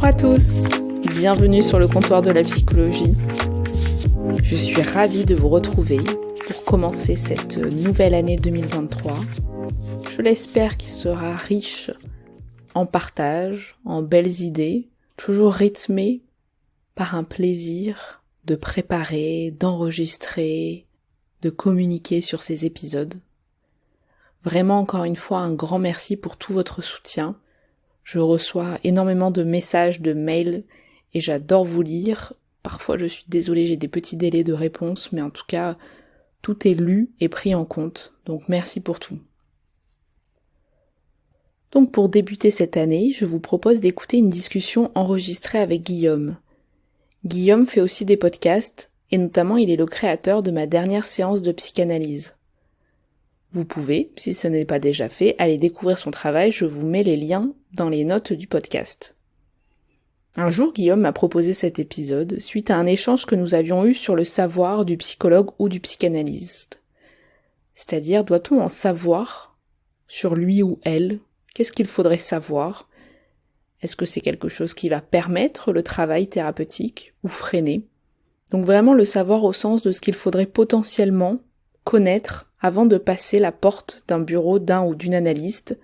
à tous, bienvenue sur le comptoir de la psychologie. Je suis ravie de vous retrouver pour commencer cette nouvelle année 2023. Je l'espère qu'il sera riche en partage, en belles idées, toujours rythmé par un plaisir de préparer, d'enregistrer, de communiquer sur ces épisodes. Vraiment, encore une fois, un grand merci pour tout votre soutien. Je reçois énormément de messages, de mails, et j'adore vous lire. Parfois, je suis désolée, j'ai des petits délais de réponse, mais en tout cas, tout est lu et pris en compte. Donc, merci pour tout. Donc, pour débuter cette année, je vous propose d'écouter une discussion enregistrée avec Guillaume. Guillaume fait aussi des podcasts, et notamment, il est le créateur de ma dernière séance de psychanalyse. Vous pouvez, si ce n'est pas déjà fait, aller découvrir son travail, je vous mets les liens dans les notes du podcast. Un jour, Guillaume m'a proposé cet épisode suite à un échange que nous avions eu sur le savoir du psychologue ou du psychanalyste. C'est-à-dire, doit-on en savoir sur lui ou elle? Qu'est-ce qu'il faudrait savoir? Est-ce que c'est quelque chose qui va permettre le travail thérapeutique ou freiner? Donc vraiment le savoir au sens de ce qu'il faudrait potentiellement connaître avant de passer la porte d'un bureau d'un ou d'une analyste,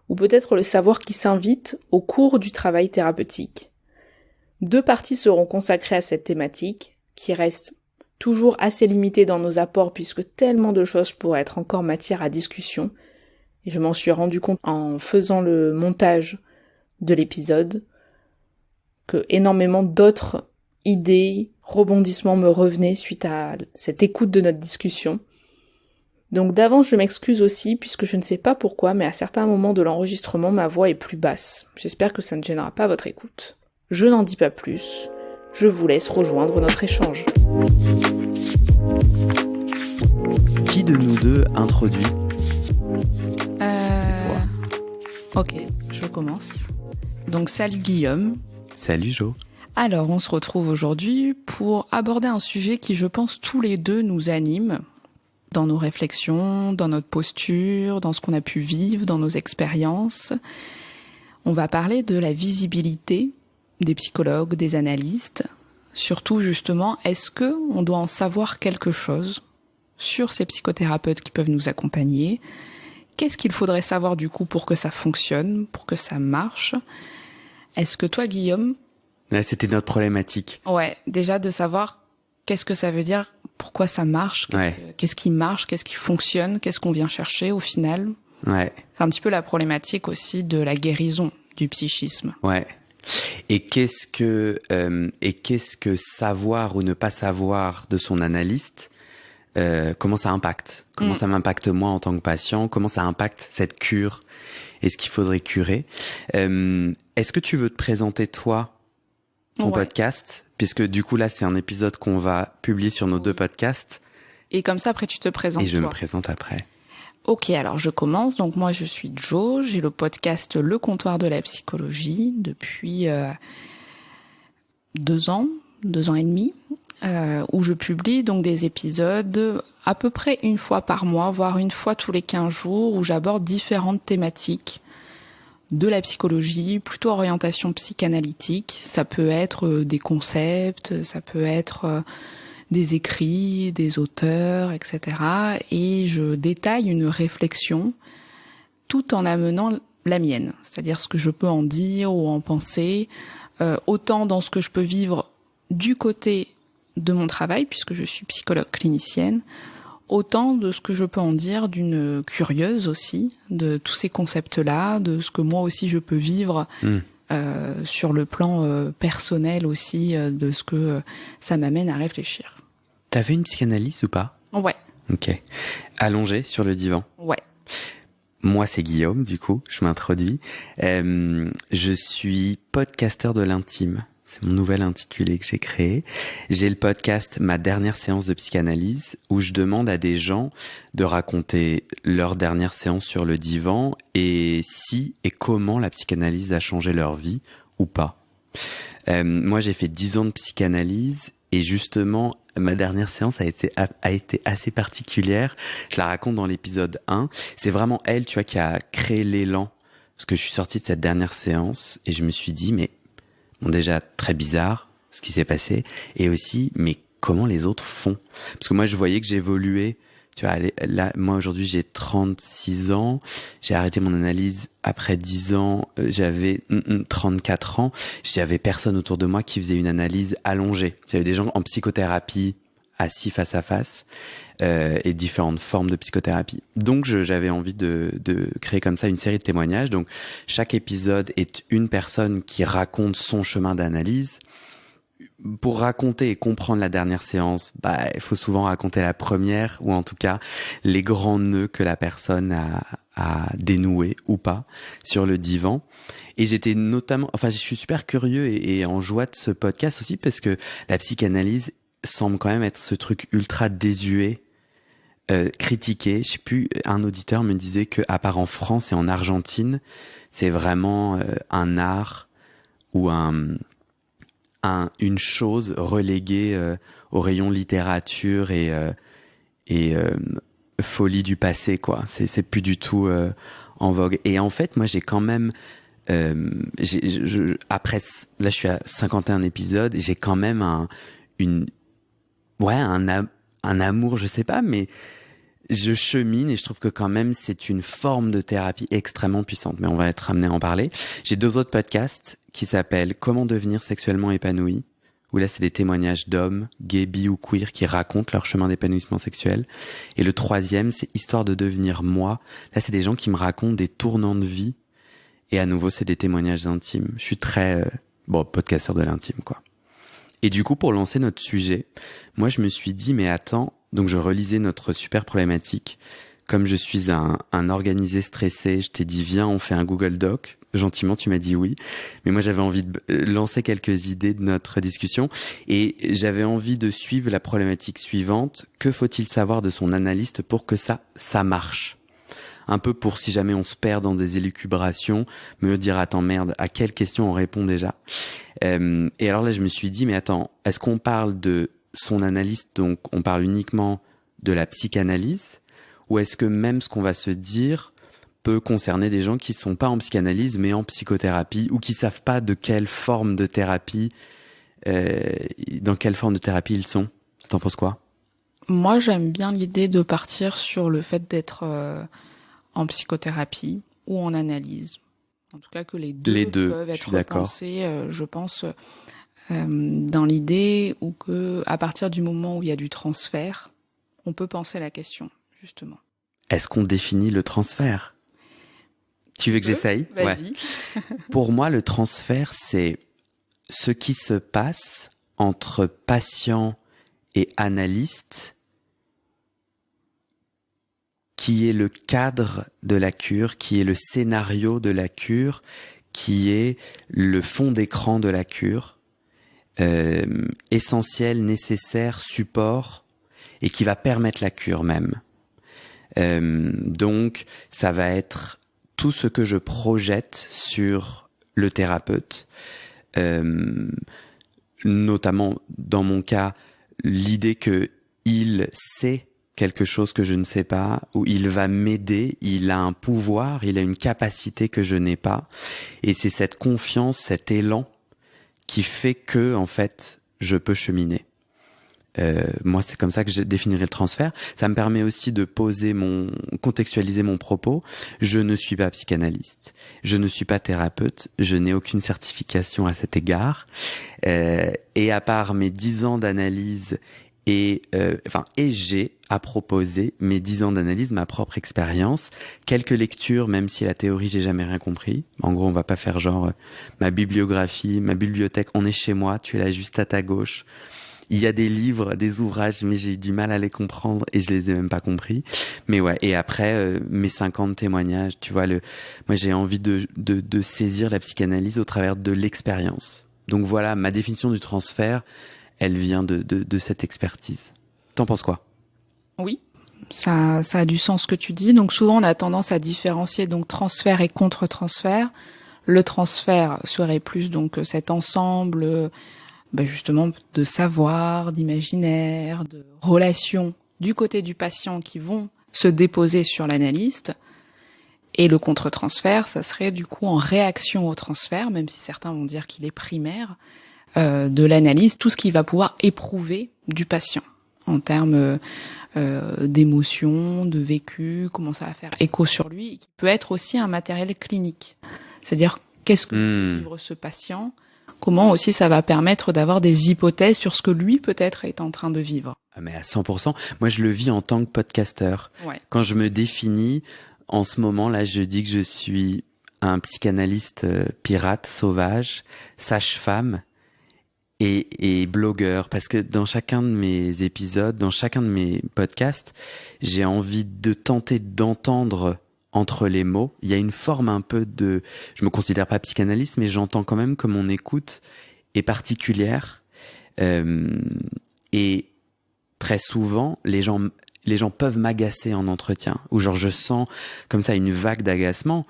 ou peut-être le savoir qui s'invite au cours du travail thérapeutique. 2 parties seront consacrées à cette thématique, qui reste toujours assez limitée dans nos apports puisque tellement de choses pourraient être encore matière à discussion, et je m'en suis rendu compte en faisant le montage de l'épisode, que énormément d'autres idées, rebondissements me revenaient suite à cette écoute de notre discussion. Donc d'avance, je m'excuse aussi, puisque je ne sais pas pourquoi, mais à certains moments de l'enregistrement, ma voix est plus basse. J'espère que ça ne gênera pas votre écoute. Je n'en dis pas plus, je vous laisse rejoindre notre échange. Qui de nous deux introduit? C'est toi. Ok, je commence. Donc salut Guillaume. Salut Jo. Alors, on se retrouve aujourd'hui pour aborder un sujet qui, je pense, tous les deux nous anime dans nos réflexions, dans notre posture, dans ce qu'on a pu vivre, dans nos expériences. On va parler de la visibilité des psychologues, des analystes. Surtout, justement, est-ce que on doit en savoir quelque chose sur ces psychothérapeutes qui peuvent nous accompagner? Qu'est-ce qu'il faudrait savoir, du coup, pour que ça fonctionne, pour que ça marche? Est-ce que toi, Guillaume... Ouais, c'était notre problématique. Ouais, déjà de savoir qu'est-ce que ça veut dire, pourquoi ça marche, qu'est-ce qui marche, qu'est-ce qui fonctionne, qu'est-ce qu'on vient chercher au final. Ouais. C'est un petit peu la problématique aussi de la guérison du psychisme. Ouais. Et qu'est-ce que savoir ou ne pas savoir de son analyste, comment ça impacte? Comment ça m'impacte moi en tant que patient? Comment ça impacte cette cure? Est-ce qu'il faudrait curer? Est-ce que tu veux te présenter toi, ton podcast? Puisque du coup là c'est un épisode qu'on va publier sur nos 2 podcasts. Et comme ça après tu te présentes. Et je me présente après. Ok, alors je commence. Donc moi je suis Jo, j'ai le podcast Le Comptoir de la Psychologie depuis 2 ans et demi, où je publie donc des épisodes à peu près 1 fois par mois, voire 1 fois tous les 15 jours, où j'aborde différentes thématiques de la psychologie, plutôt orientation psychanalytique. Ça peut être des concepts, ça peut être des écrits, des auteurs, etc. Et je détaille une réflexion tout en amenant la mienne, c'est-à-dire ce que je peux en dire ou en penser, autant dans ce que je peux vivre du côté de mon travail, puisque je suis psychologue clinicienne, autant de ce que je peux en dire d'une curieuse aussi, de tous ces concepts-là, de ce que moi aussi je peux vivre sur le plan personnel aussi, de ce que ça m'amène à réfléchir. T'as fait une psychanalyse ou pas? Ouais. Ok. Allongé sur le divan? Ouais. Moi, c'est Guillaume, du coup, je m'introduis. Je suis podcasteur de l'intime. C'est mon nouvel intitulé que j'ai créé. J'ai le podcast Ma dernière séance de psychanalyse où je demande à des gens de raconter leur dernière séance sur le divan et si et comment la psychanalyse a changé leur vie ou pas. Moi, j'ai fait 10 ans de psychanalyse et justement, ma dernière séance a été assez particulière. Je la raconte dans l'épisode 1. C'est vraiment elle, tu vois, qui a créé l'élan. Parce que je suis sorti de cette dernière séance et je me suis dit, mais Bon, déjà, très bizarre, ce qui s'est passé. Et aussi, mais comment les autres font? Parce que moi, je voyais que j'évoluais. Tu vois, là, moi, aujourd'hui, j'ai 36 ans. J'ai arrêté mon analyse après 10 ans. J'avais 34 ans. J'avais personne autour de moi qui faisait une analyse allongée. J'avais des gens en psychothérapie, assis face à face, et différentes formes de psychothérapie. Donc, j'avais envie de créer comme ça une série de témoignages. Donc, chaque épisode est une personne qui raconte son chemin d'analyse. Pour raconter et comprendre la dernière séance, il faut souvent raconter la première, ou en tout cas les grands nœuds que la personne a dénoués ou pas sur le divan. Et j'étais notamment, je suis super curieux et en joie de ce podcast aussi, parce que la psychanalyse semble quand même être ce truc ultra désuet, critiqué. Je sais plus, un auditeur me disait que à part en France et en Argentine, c'est vraiment un art ou une chose reléguée au rayon littérature et folie du passé, quoi. C'est plus du tout en vogue. Et en fait, moi, j'ai quand même après, là, je suis à 51 épisodes et j'ai quand même un amour, je sais pas, mais je chemine et je trouve que quand même c'est une forme de thérapie extrêmement puissante. Mais on va être amené à en parler. J'ai 2 autres podcasts qui s'appellent Comment devenir sexuellement épanoui, où là c'est des témoignages d'hommes, gays, bi ou queer, qui racontent leur chemin d'épanouissement sexuel. Et le 3e, c'est Histoire de devenir moi. Là c'est des gens qui me racontent des tournants de vie. Et à nouveau c'est des témoignages intimes. Je suis très podcasteur de l'intime, quoi. Et du coup, pour lancer notre sujet, moi je me suis dit, mais attends, donc je relisais notre super problématique. Comme je suis un organisé stressé, je t'ai dit, viens, on fait un Google Doc. Gentiment, tu m'as dit oui. Mais moi, j'avais envie de lancer quelques idées de notre discussion. Et j'avais envie de suivre la problématique suivante. Que faut-il savoir de son analyste pour que ça marche? Un peu pour, si jamais on se perd dans des élucubrations, me dire, attends, merde, à quelle question on répond déjà? Et alors là, je me suis dit, mais attends, est-ce qu'on parle de son analyste, donc on parle uniquement de la psychanalyse, ou est-ce que même ce qu'on va se dire peut concerner des gens qui sont pas en psychanalyse, mais en psychothérapie, ou qui savent pas de quelle forme de thérapie, dans quelle forme de thérapie ils sont? T'en penses quoi? Moi, j'aime bien l'idée de partir sur le fait d'être en psychothérapie ou en analyse. En tout cas, que les deux peuvent être pensés, je pense, dans l'idée où que, à partir du moment où il y a du transfert, on peut penser la question, justement. Est-ce qu'on définit le transfert? Tu veux que j'essaye? Vas-y. Ouais. Pour moi, le transfert, c'est ce qui se passe entre patient et analyste, qui est le cadre de la cure, qui est le scénario de la cure, qui est le fond d'écran de la cure, essentiel, nécessaire, support, et qui va permettre la cure même. Donc, ça va être tout ce que je projette sur le thérapeute, notamment dans mon cas, l'idée que il sait quelque chose que je ne sais pas, ou il va m'aider, il a un pouvoir, il a une capacité que je n'ai pas, et c'est cette confiance, cet élan qui fait que, en fait, je peux cheminer. Moi, c'est comme ça que je définirais le transfert. Ça me permet aussi de contextualiser mon propos. Je ne suis pas psychanalyste, je ne suis pas thérapeute, je n'ai aucune certification à cet égard. Et à part mes 10 ans d'analyse et j'ai à proposer mes 10 ans d'analyse, ma propre expérience, quelques lectures, même si la théorie j'ai jamais rien compris. En gros, on va pas faire genre ma bibliographie, ma bibliothèque, on est chez moi, tu es là juste à ta gauche. Il y a des livres, des ouvrages, mais j'ai eu du mal à les comprendre et je les ai même pas compris. Mais ouais, et après, mes 50 témoignages, tu vois, moi j'ai envie de saisir la psychanalyse au travers de l'expérience. Donc voilà, ma définition du transfert, elle vient de cette expertise. T'en penses quoi? Oui, ça a du sens ce que tu dis. Donc souvent on a tendance à différencier donc transfert et contre-transfert. Le transfert serait plus donc cet ensemble justement de savoir, d'imaginaire, de relations du côté du patient qui vont se déposer sur l'analyste. Et le contre-transfert, ça serait du coup en réaction au transfert, même si certains vont dire qu'il est primaire, de l'analyse, tout ce qu'il va pouvoir éprouver du patient en termes d'émotion, de vécu, comment ça va faire écho sur lui, et qui peut être aussi un matériel clinique. C'est-à-dire, qu'est-ce que peut vivre ce patient ? Comment aussi ça va permettre d'avoir des hypothèses sur ce que lui peut-être est en train de vivre. Mais à 100%, moi je le vis en tant que podcasteur. Ouais. Quand je me définis, en ce moment là, je dis que je suis un psychanalyste pirate, sauvage, sage-femme et blogueur, parce que dans chacun de mes épisodes, dans chacun de mes podcasts, j'ai envie de tenter d'entendre entre les mots. Il y a une forme un peu de... Je me considère pas psychanalyste, mais j'entends quand même que mon écoute est particulière. Et très souvent, les gens peuvent m'agacer en entretien. Ou genre, je sens comme ça une vague d'agacement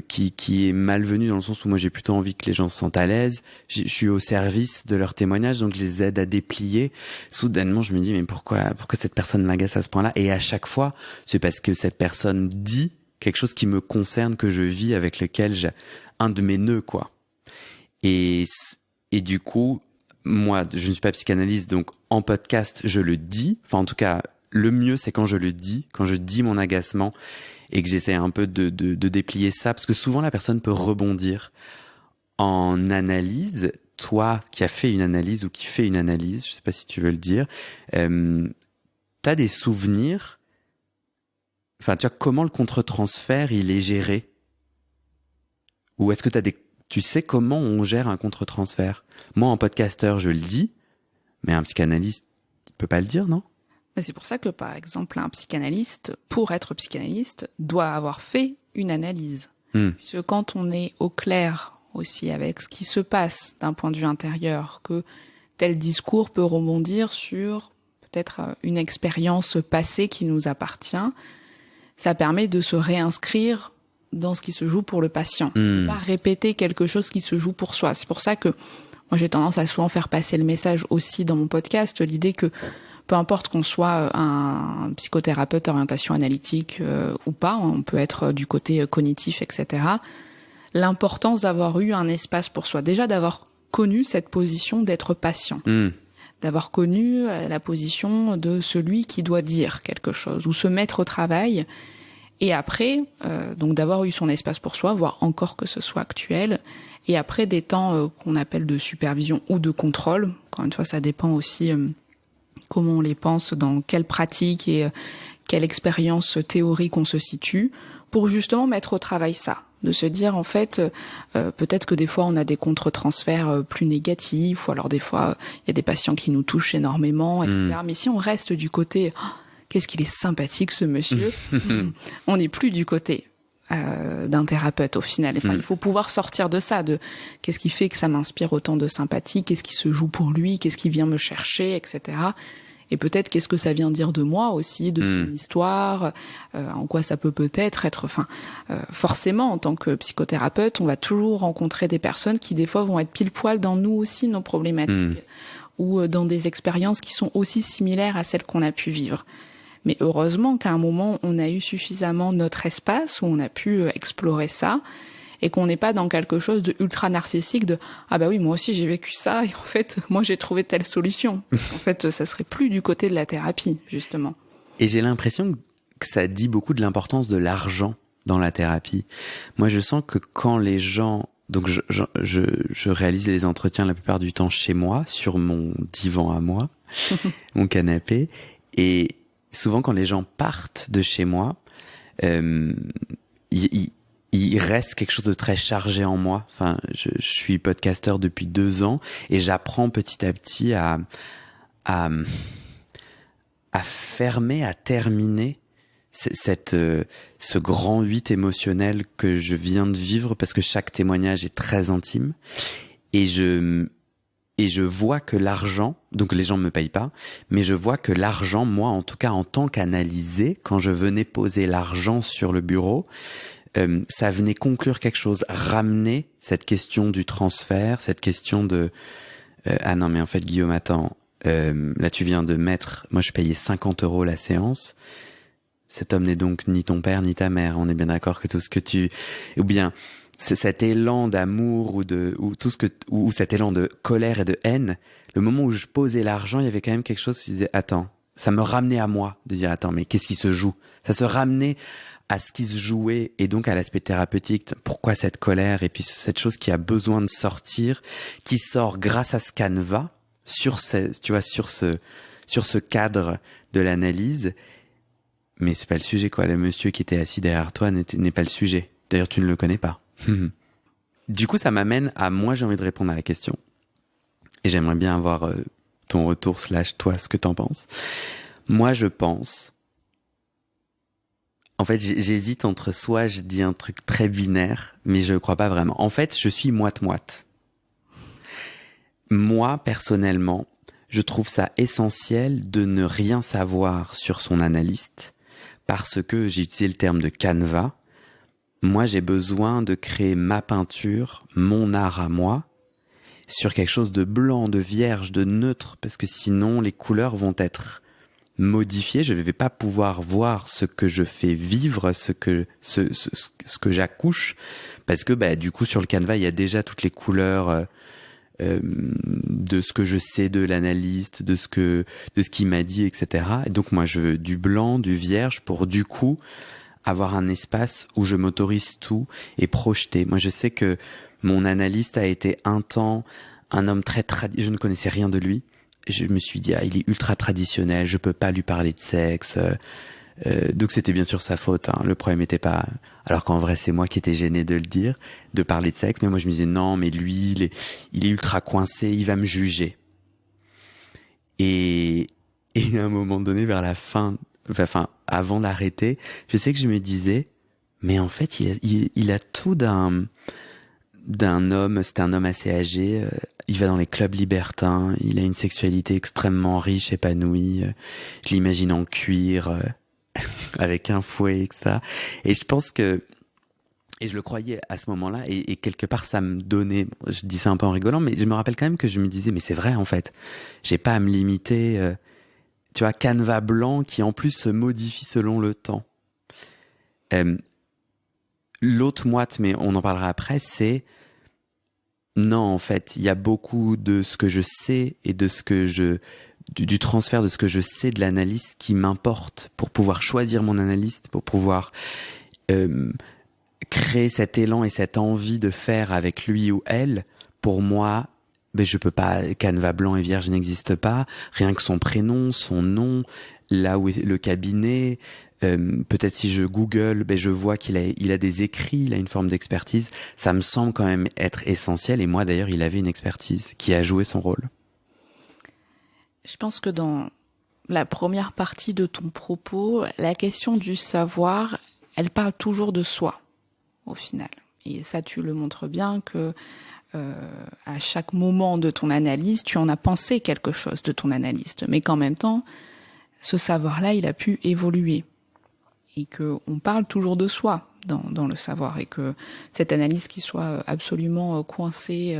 qui est malvenue dans le sens où moi j'ai plutôt envie que les gens se sentent à l'aise. Je suis au service de leur témoignage, donc je les aide à déplier. Soudainement, je me dis, mais pourquoi cette personne m'agace à ce point-là? Et à chaque fois, c'est parce que cette personne dit quelque chose qui me concerne, que je vis, avec lequel j'ai un de mes nœuds, quoi. Et du coup, moi, je ne suis pas psychanalyste, donc en podcast, je le dis. Enfin, en tout cas, le mieux, c'est quand je le dis, quand je dis mon agacement et que j'essaie un peu de déplier ça, parce que souvent, la personne peut rebondir en analyse. Toi, qui as fait une analyse ou qui fais une analyse, je sais pas si tu veux le dire, t'as des souvenirs. Enfin, tu vois, comment le contre-transfert, il est géré? Ou est-ce que tu sais comment on gère un contre-transfert? Moi, en podcasteur, je le dis, mais un psychanalyste, il peut pas le dire, non? C'est pour ça que, par exemple, un psychanalyste, pour être psychanalyste, doit avoir fait une analyse. Puisque quand on est au clair aussi avec ce qui se passe d'un point de vue intérieur, que tel discours peut rebondir sur peut-être une expérience passée qui nous appartient, ça permet de se réinscrire dans ce qui se joue pour le patient. Pas répéter quelque chose qui se joue pour soi. C'est pour ça que moi j'ai tendance à souvent faire passer le message aussi dans mon podcast, l'idée que peu importe qu'on soit un psychothérapeute orientation analytique ou pas, on peut être du côté cognitif, etc. L'importance d'avoir eu un espace pour soi, déjà d'avoir connu cette position d'être patient, d'avoir connu la position de celui qui doit dire quelque chose ou se mettre au travail. Et après, donc d'avoir eu son espace pour soi, voire encore que ce soit actuel, et après des temps qu'on appelle de supervision ou de contrôle. Encore une fois, ça dépend aussi comment on les pense, dans quelle pratique et quelle expérience théorique on se situe, pour justement mettre au travail ça. De se dire, en fait, peut-être que des fois on a des contre-transferts plus négatifs, ou alors des fois il y a des patients qui nous touchent énormément, etc. Mais si on reste du côté qu'est-ce qu'il est sympathique ce monsieur, on n'est plus du côté d'un thérapeute au final. Enfin, il faut pouvoir sortir de ça, de qu'est-ce qui fait que ça m'inspire autant de sympathie, qu'est-ce qui se joue pour lui, qu'est-ce qui vient me chercher, etc. Et peut-être qu'est-ce que ça vient dire de moi aussi, de son histoire, en quoi ça peut-être être. Enfin, forcément, en tant que psychothérapeute, on va toujours rencontrer des personnes qui des fois vont être pile poil dans nous aussi nos problématiques, ou dans des expériences qui sont aussi similaires à celles qu'on a pu vivre. Mais heureusement qu'à un moment, on a eu suffisamment notre espace où on a pu explorer ça et qu'on n'est pas dans quelque chose de ultra narcissique de « Ah bah oui, moi aussi j'ai vécu ça et en fait, moi j'ai trouvé telle solution. » En fait, ça serait plus du côté de la thérapie, justement. Et j'ai l'impression que ça dit beaucoup de l'importance de l'argent dans la thérapie. Moi, je sens que quand les gens... Donc, je réalise les entretiens la plupart du temps chez moi, sur mon divan à moi, mon canapé, et souvent, quand les gens partent de chez moi, il reste quelque chose de très chargé en moi. Enfin, je suis podcasteur depuis 2 ans et j'apprends petit à petit à fermer, à terminer ce grand 8 émotionnel que je viens de vivre, parce que chaque témoignage est très intime. Et je vois que l'argent, donc les gens ne me payent pas, mais je vois que l'argent, moi en tout cas en tant qu'analysé, quand je venais poser l'argent sur le bureau, ça venait conclure quelque chose, ramener cette question du transfert, cette question de ah non mais en fait Guillaume, attends, là tu viens de mettre, moi je payais 50 € la séance, Cet homme n'est donc ni ton père ni ta mère. On est bien d'accord que tout ce que tu... Ou bien cet élan d'amour ou cet élan de colère et de haine, le moment où je posais l'argent, il y avait quand même quelque chose qui disait attends, ça me ramenait à moi de dire attends, mais qu'est-ce qui se joue? Ça se ramenait à ce qui se jouait et donc à l'aspect thérapeutique. Pourquoi cette colère? Et puis cette chose qui a besoin de sortir, qui sort grâce à ce canevas sur ce cadre de l'analyse. Mais c'est pas le sujet, quoi. Le monsieur qui était assis derrière toi n'est pas le sujet. D'ailleurs, tu ne le connais pas. Du coup, ça m'amène à moi, j'ai envie de répondre à la question. Et j'aimerais bien avoir ton retour / toi, ce que t'en penses. Moi, je pense... En fait, j'hésite entre soit je dis un truc très binaire, mais je ne crois pas vraiment. En fait, je suis moite-moite. Moi, personnellement, je trouve ça essentiel de ne rien savoir sur son analyste, parce que j'ai utilisé le terme de canevas. Moi, j'ai besoin de créer ma peinture, mon art à moi, sur quelque chose de blanc, de vierge, de neutre, parce que sinon les couleurs vont être modifiées. Je ne vais pas pouvoir voir ce que je fais vivre, ce que j'accouche, parce que du coup sur le canevas il y a déjà toutes les couleurs de ce que je sais de l'analyste, de ce qu'il m'a dit, etc. Et donc moi je veux du blanc, du vierge, pour du coup avoir un espace où je m'autorise tout et projeter. Moi je sais que mon analyste a été un temps un homme très je ne connaissais rien de lui. Je me suis dit il est ultra traditionnel, je peux pas lui parler de sexe. Donc c'était bien sûr sa faute, hein. Le problème était pas... Alors qu'en vrai c'est moi qui étais gêné de le dire, de parler de sexe, mais moi je me disais non, mais lui il est ultra coincé, il va me juger. Et à un moment donné, vers la fin, avant d'arrêter, je sais que je me disais, mais en fait il a tout d'un homme. C'était un homme assez âgé, il va dans les clubs libertins, il a une sexualité extrêmement riche, épanouie, je l'imagine en cuir, avec un fouet, etc. Et je pense que, et je le croyais à ce moment-là, et quelque part ça me donnait, je dis ça un peu en rigolant, mais je me rappelle quand même que je me disais, mais c'est vrai en fait, j'ai pas à me limiter, tu vois, canevas blanc qui en plus se modifie selon le temps. L'autre moite, mais on en parlera après, c'est non, en fait, il y a beaucoup de ce que je sais et de ce que du transfert de ce que je sais de l'analyse qui m'importe pour pouvoir choisir mon analyste, pour pouvoir créer cet élan et cette envie de faire avec lui ou elle. Pour moi, je peux pas, canevas blanc et vierge n'existe pas, rien que son prénom, son nom, là où est le cabinet. Peut-être si je Google, je vois qu'il a des écrits, il a une forme d'expertise. Ça me semble quand même être essentiel. Et moi, d'ailleurs, il avait une expertise qui a joué son rôle. Je pense que dans la première partie de ton propos, la question du savoir, elle parle toujours de soi, au final. Et ça, tu le montres bien que à chaque moment de ton analyse, tu en as pensé quelque chose de ton analyste. Mais qu'en même temps, ce savoir-là, il a pu évoluer. Et qu'on parle toujours de soi dans le savoir. Et que cette analyse qui soit absolument coincée,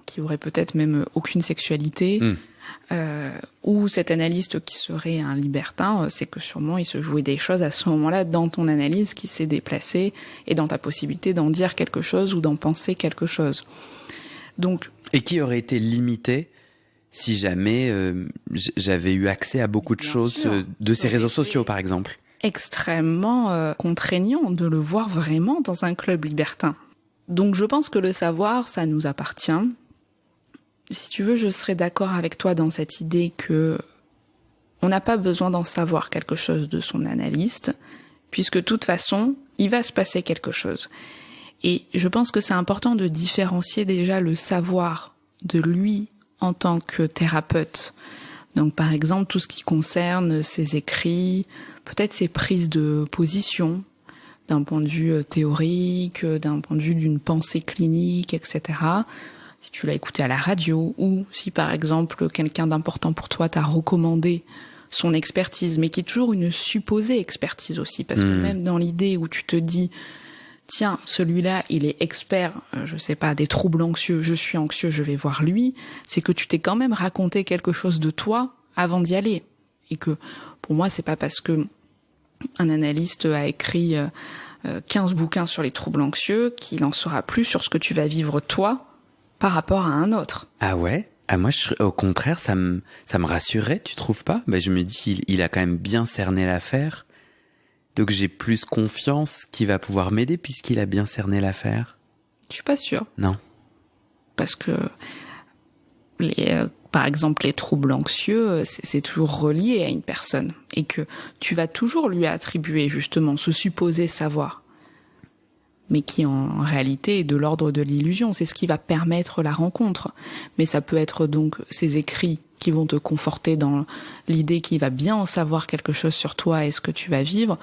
qui aurait peut-être même aucune sexualité, ou cet analyste qui serait un libertin, c'est que sûrement il se jouait des choses à ce moment-là dans ton analyse qui s'est déplacée et dans ta possibilité d'en dire quelque chose ou d'en penser quelque chose. Donc, et qui aurait été limité si jamais j'avais eu accès à beaucoup de choses de ces réseaux sociaux, par exemple. Extrêmement contraignant de le voir vraiment dans un club libertin. Donc je pense que le savoir, ça nous appartient. Si tu veux, je serais d'accord avec toi dans cette idée que on n'a pas besoin d'en savoir quelque chose de son analyste, puisque de toute façon, il va se passer quelque chose. Et je pense que c'est important de différencier déjà le savoir de lui en tant que thérapeute. Donc par exemple, tout ce qui concerne ses écrits, peut-être ses prises de position, d'un point de vue théorique, d'un point de vue d'une pensée clinique, etc. Si tu l'as écouté à la radio, ou si par exemple quelqu'un d'important pour toi t'a recommandé son expertise, mais qui est toujours une supposée expertise aussi, parce que même dans l'idée où tu te dis tiens, celui-là, il est expert, je sais pas, des troubles anxieux, je suis anxieux, je vais voir lui, c'est que tu t'es quand même raconté quelque chose de toi avant d'y aller. Et que, pour moi, c'est pas parce que un analyste a écrit 15 bouquins sur les troubles anxieux, qu'il en saura plus sur ce que tu vas vivre toi par rapport à un autre. Ah ouais? Ah moi, au contraire, ça me rassurait, tu trouves pas? Je me dis, il a quand même bien cerné l'affaire. Donc j'ai plus confiance qu'il va pouvoir m'aider puisqu'il a bien cerné l'affaire. Je suis pas sûre. Non. Parce que par exemple, les troubles anxieux, c'est toujours relié à une personne et que tu vas toujours lui attribuer justement ce supposé savoir, mais qui en réalité est de l'ordre de l'illusion. C'est ce qui va permettre la rencontre. Mais ça peut être donc ces écrits qui vont te conforter dans l'idée qu'il va bien en savoir quelque chose sur toi et ce que tu vas vivre.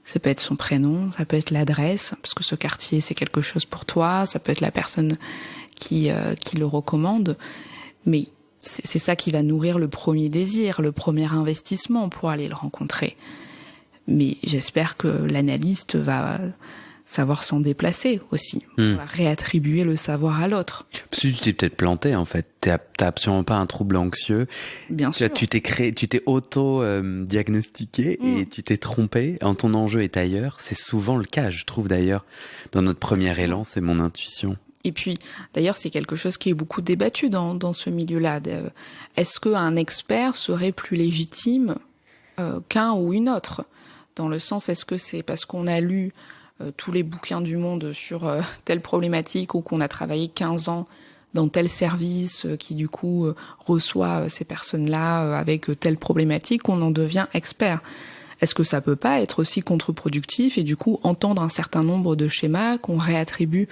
Ça peut être son prénom, ça peut être l'adresse, parce que ce quartier c'est quelque chose pour toi, ça peut être la personne qui le recommande, mais c'est ça qui va nourrir le premier désir, le premier investissement pour aller le rencontrer. Mais j'espère que l'analyste va savoir s'en déplacer aussi, va réattribuer le savoir à l'autre. Parce que tu t'es peut-être planté en fait, t'as absolument pas un trouble anxieux. Bien sûr. Tu t'es auto-diagnostiqué et tu t'es trompé, ton enjeu est ailleurs. C'est souvent le cas, je trouve d'ailleurs, dans notre premier élan, c'est mon intuition. Et puis, d'ailleurs, c'est quelque chose qui est beaucoup débattu dans ce milieu-là. Est-ce qu'un expert serait plus légitime qu'un ou une autre? Dans le sens, est-ce que c'est parce qu'on a lu tous les bouquins du monde sur telle problématique ou qu'on a travaillé 15 ans dans tel service qui, du coup, reçoit ces personnes-là avec telle problématique qu'on en devient expert? Est-ce que ça peut pas être aussi contre-productif et, du coup, entendre un certain nombre de schémas qu'on réattribue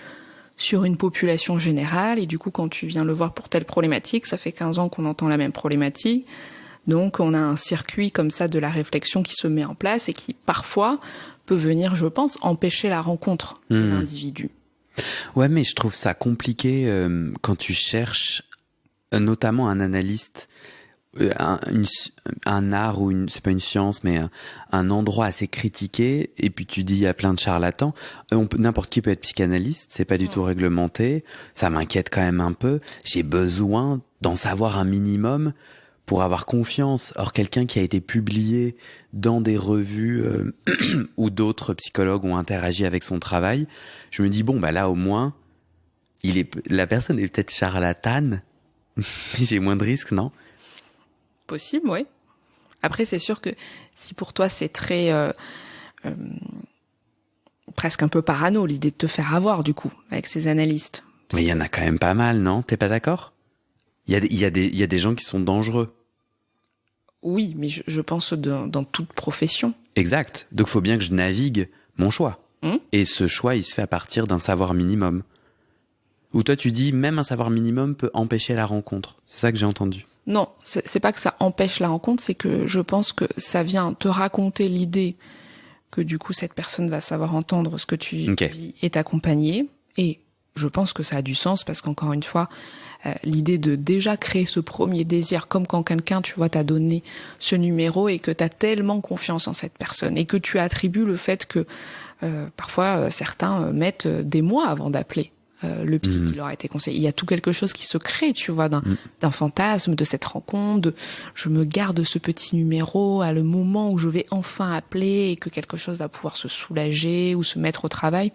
sur une population générale, et du coup, quand tu viens le voir pour telle problématique, ça fait 15 ans qu'on entend la même problématique, donc on a un circuit comme ça de la réflexion qui se met en place et qui, parfois, peut venir, je pense, empêcher la rencontre de l'individu. Ouais, mais je trouve ça compliqué quand tu cherches notamment un analyste, un art ou c'est pas une science, mais un endroit assez critiqué, et puis tu dis il y a plein de charlatans. N'importe qui peut être psychanalyste, c'est pas du tout réglementé. Ça m'inquiète quand même un peu. J'ai besoin d'en savoir un minimum pour avoir confiance. Or, quelqu'un qui a été publié dans des revues où d'autres psychologues ont interagi avec son travail, je me dis bon bah là au moins la personne est peut-être charlatane. J'ai moins de risques, non? Possible, oui. Après, c'est sûr que si pour toi c'est très presque un peu parano l'idée de te faire avoir du coup avec ces analystes. Mais il y en a quand même pas mal, non? T'es pas d'accord? Il y a des gens qui sont dangereux. Oui, mais je pense dans toute profession. Exact. Donc faut bien que je navigue mon choix. Et ce choix, il se fait à partir d'un savoir minimum. Ou toi tu dis même un savoir minimum peut empêcher la rencontre. C'est ça que j'ai entendu. Non, c'est pas que ça empêche la rencontre, c'est que je pense que ça vient te raconter l'idée que du coup cette personne va savoir entendre ce que tu vis et t'accompagner. Et je pense que ça a du sens parce qu'encore une fois, l'idée de déjà créer ce premier désir, comme quand quelqu'un, tu vois, t'a donné ce numéro et que t'as tellement confiance en cette personne et que tu attribues le fait que parfois certains mettent des mois avant d'appeler le psy qui leur a été conseillé. Il y a tout quelque chose qui se crée, tu vois, d'un fantasme, de cette rencontre, je me garde ce petit numéro à le moment où je vais enfin appeler et que quelque chose va pouvoir se soulager ou se mettre au travail.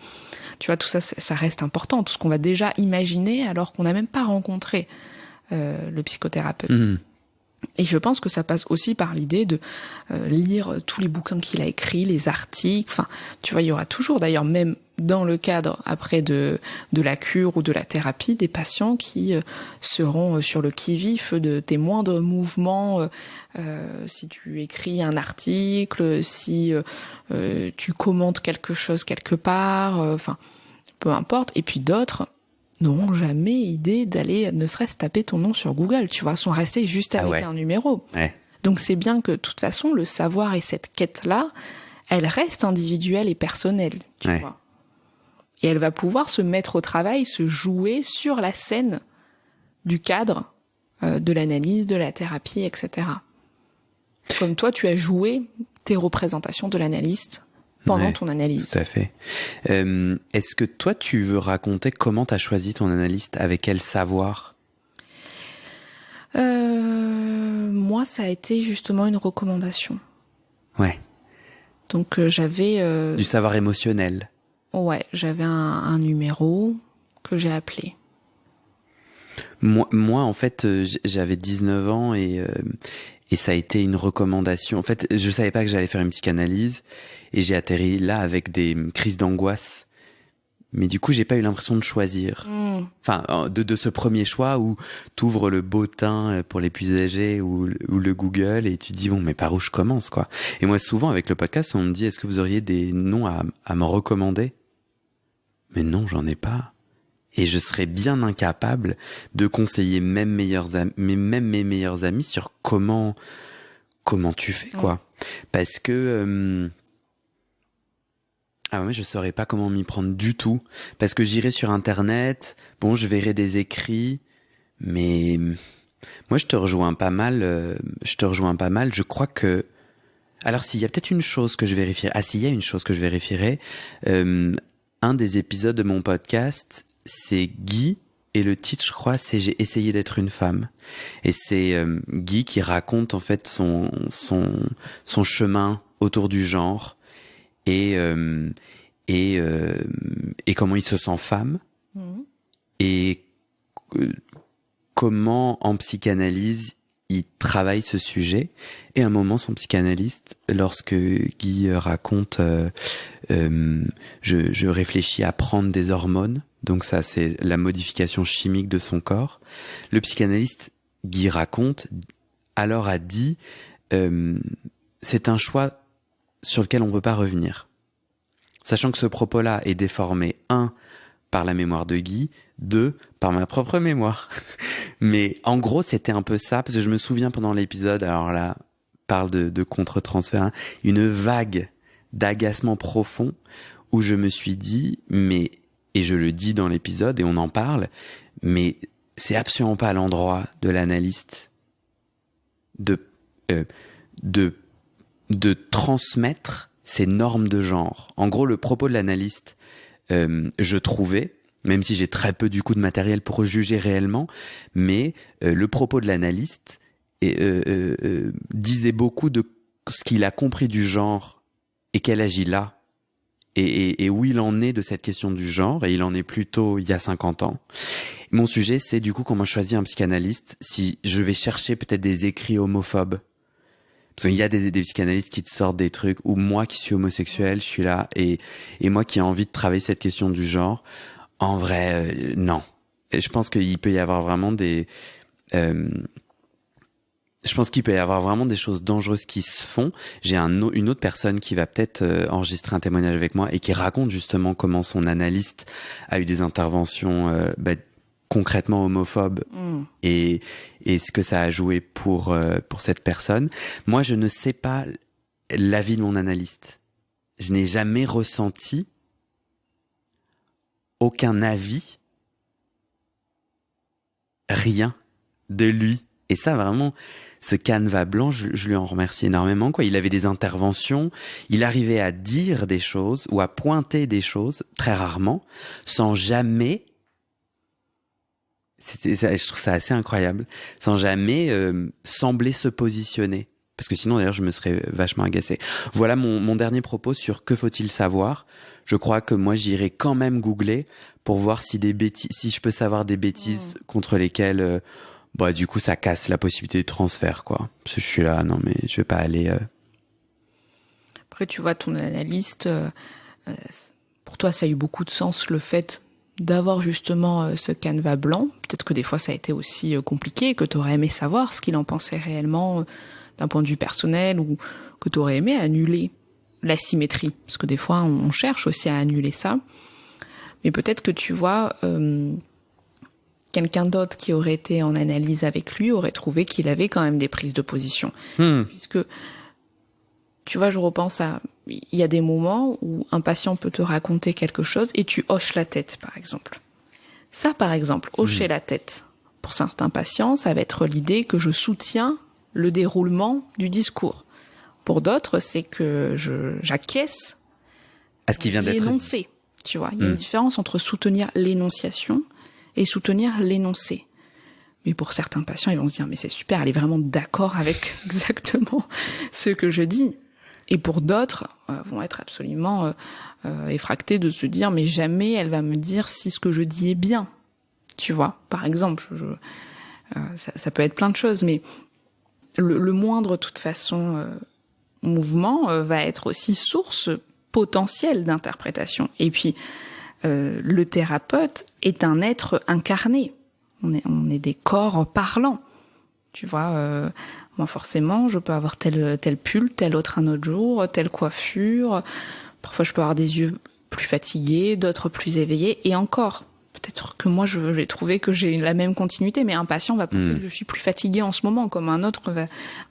Tu vois, tout ça, ça reste important. Tout ce qu'on va déjà imaginer alors qu'on n'a même pas rencontré le psychothérapeute. Et je pense que ça passe aussi par l'idée de lire tous les bouquins qu'il a écrits, les articles. Enfin, tu vois, il y aura toujours, d'ailleurs, même dans le cadre après de la cure ou de la thérapie, des patients qui seront sur le qui-vif de tes moindres mouvements. Si tu écris un article, si tu commentes quelque chose quelque part, enfin, peu importe. Et puis d'autres n'auront jamais idée d'aller ne serait-ce taper ton nom sur Google, tu vois, sont restés juste avec un numéro. Ouais. Donc c'est bien que de toute façon le savoir et cette quête-là, elle reste individuelle et personnelle, tu vois. Et elle va pouvoir se mettre au travail, se jouer sur la scène du cadre de l'analyse, de la thérapie, etc. Comme toi, tu as joué tes représentations de l'analyste pendant ton analyse. Tout à fait. Est-ce que toi, tu veux raconter comment tu as choisi ton analyste, avec quel savoir? Moi, ça a été justement une recommandation. Ouais. Donc j'avais... Du savoir émotionnel. Ouais, j'avais un numéro que j'ai appelé. Moi en fait, j'avais 19 ans et ça a été une recommandation. En fait, je savais pas que j'allais faire une psychanalyse et j'ai atterri là avec des crises d'angoisse. Mais du coup, j'ai pas eu l'impression de choisir. Enfin, de ce premier choix où t'ouvres le bottin pour les plus âgés ou le Google et tu dis bon, mais par où je commence, quoi. Et moi, souvent avec le podcast, on me dit est-ce que vous auriez des noms à me recommander? Mais non, j'en ai pas. Et je serais bien incapable de conseiller même mes meilleurs amis sur comment tu fais, quoi. Parce que moi je saurais pas comment m'y prendre du tout, parce que j'irai sur internet, bon, je verrai des écrits, mais moi je te rejoins pas mal. Je crois que alors s'il y a peut-être une chose que je vérifierai. Ah, s'il y a une chose que je vérifierai, un des épisodes de mon podcast, c'est Guy. Et le titre, je crois, c'est J'ai essayé d'être une femme. Et c'est Guy qui raconte en fait son chemin autour du genre et comment il se sent femme et comment en psychanalyse il travaille ce sujet. Et à un moment, son psychanalyste, lorsque Guy raconte je réfléchis à prendre des hormones, donc ça c'est la modification chimique de son corps, le psychanalyste Guy raconte alors a dit c'est un choix sur lequel on ne peut pas revenir. Sachant que ce propos-là est déformé, 1, par la mémoire de Guy, 2, par ma propre mémoire. Mais en gros, c'était un peu ça, parce que je me souviens pendant l'épisode, alors là, parle de contre-transfert, hein, une vague d'agacement profond où je me suis dit, mais, et je le dis dans l'épisode et on en parle, mais c'est absolument pas l'endroit de l'analyste de transmettre ces normes de genre. En gros, le propos de l'analyste, je trouvais, même si j'ai très peu du coup de matériel pour juger réellement, mais le propos de l'analyste disait beaucoup de ce qu'il a compris du genre et quel âge il a et où il en est de cette question du genre, et il en est plutôt il y a 50 ans. Mon sujet, c'est du coup comment choisir un psychanalyste si je vais chercher peut-être des écrits homophobes. Parce qu'il y a des psychanalystes qui te sortent des trucs où moi qui suis homosexuel, je suis là et moi qui ai envie de travailler cette question du genre, en vrai, non. Et je pense qu'il peut y avoir vraiment des choses dangereuses qui se font. J'ai une autre personne qui va peut-être enregistrer un témoignage avec moi et qui raconte justement comment son analyste a eu des interventions concrètement homophobes et ce que ça a joué pour cette personne. Moi, je ne sais pas l'avis de mon analyste. Je n'ai jamais ressenti aucun avis, rien de lui. Et ça, vraiment, ce canevas blanc, je lui en remercie énormément, quoi. Il avait des interventions, il arrivait à dire des choses ou à pointer des choses, très rarement, sans jamais... je trouve ça assez incroyable, sans jamais sembler se positionner. Parce que sinon, d'ailleurs, je me serais vachement agacé. Voilà mon dernier propos sur que faut-il savoir. Je crois que moi, j'irai quand même googler pour voir si je peux savoir des bêtises contre lesquelles, du coup, ça casse la possibilité de transfert, quoi. Parce que je suis là, non, mais je vais pas aller... Après, tu vois, ton analyste, pour toi, ça a eu beaucoup de sens, le fait d'avoir justement ce canevas blanc. Peut-être que des fois ça a été aussi compliqué, que tu aurais aimé savoir ce qu'il en pensait réellement d'un point de vue personnel, ou que tu aurais aimé annuler l'asymétrie, parce que des fois on cherche aussi à annuler ça. Mais peut-être que tu vois, quelqu'un d'autre qui aurait été en analyse avec lui aurait trouvé qu'il avait quand même des prises de position. Puisque, tu vois, je repense à... Il y a des moments où un patient peut te raconter quelque chose et tu hoches la tête, par exemple. Ça, par exemple, hocher la tête, pour certains patients, ça va être l'idée que je soutiens le déroulement du discours. Pour d'autres, c'est que j'acquiesce à ce qui vient d'être l'énoncé. Tu vois, il y a une différence entre soutenir l'énonciation et soutenir l'énoncé. Mais pour certains patients, ils vont se dire, mais c'est super, elle est vraiment d'accord avec exactement ce que je dis. Et pour d'autres, vont être absolument effractés de se dire mais jamais elle va me dire si ce que je dis est bien. Tu vois, par exemple, ça peut être plein de choses, mais le moindre, de toute façon, mouvement va être aussi source potentielle d'interprétation. Et puis, le thérapeute est un être incarné. On est des corps parlants. Tu vois, moi forcément, je peux avoir tel pull, tel autre un autre jour, telle coiffure. Parfois, je peux avoir des yeux plus fatigués, d'autres plus éveillés, et encore. Peut-être que moi, je vais trouver que j'ai la même continuité, mais un patient va penser que je suis plus fatiguée en ce moment, comme un autre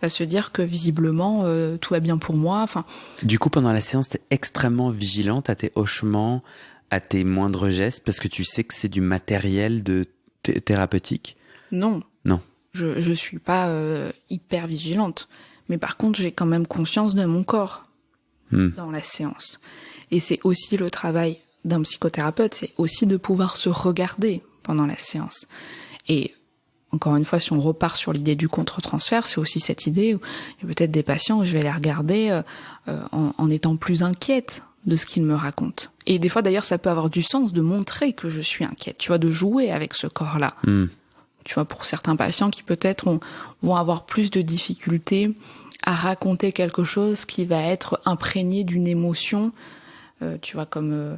va se dire que visiblement, tout va bien pour moi. Enfin. Du coup, pendant la séance, t'es extrêmement vigilante à tes hochements, à tes moindres gestes, parce que tu sais que c'est du matériel thérapeutique? Non. Non. Je suis pas hyper vigilante, mais par contre, j'ai quand même conscience de mon corps dans la séance. Et c'est aussi le travail d'un psychothérapeute, c'est aussi de pouvoir se regarder pendant la séance. Et encore une fois, si on repart sur l'idée du contre-transfert, c'est aussi cette idée où il y a peut-être des patients où je vais les regarder en étant plus inquiète de ce qu'ils me racontent. Et des fois, d'ailleurs, ça peut avoir du sens de montrer que je suis inquiète, tu vois, de jouer avec ce corps-là. Tu vois, pour certains patients qui peut-être vont avoir plus de difficultés à raconter quelque chose qui va être imprégné d'une émotion, tu vois, comme